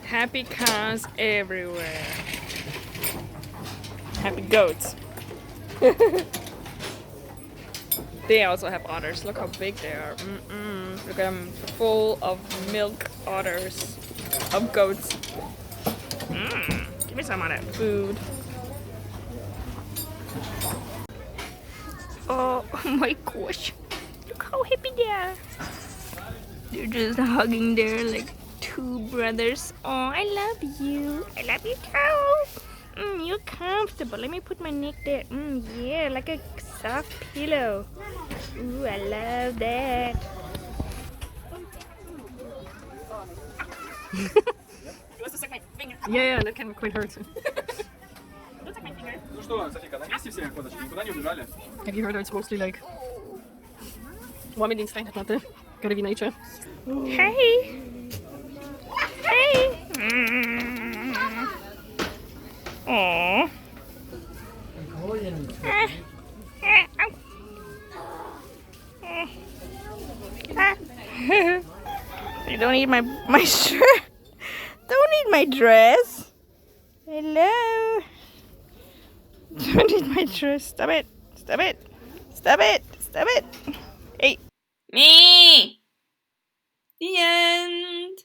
Happy cows everywhere. Happy goats. They also have otters. Look how big they are. Look at them, full of milk otters. Of goats. Give me some of that food. Oh my gosh. Look how happy they are. They're just hugging their like two brothers. Oh, I love you. I love you too. You're comfortable. Let me put my neck there. Yeah, like a soft pillow. Ooh, I love that. Yeah, that can quite hurt. Ну что, Софика, на месте все козочки? Никуда не убежали? Have you heard that it's mostly like vomiting instinct, not the gotta nature? Hey. Hey. Aww. You don't need my shirt. Don't need my dress. Hello. Don't need my dress. Stop it. Stop it. Stop it. Stop it. Hey. Me. The end.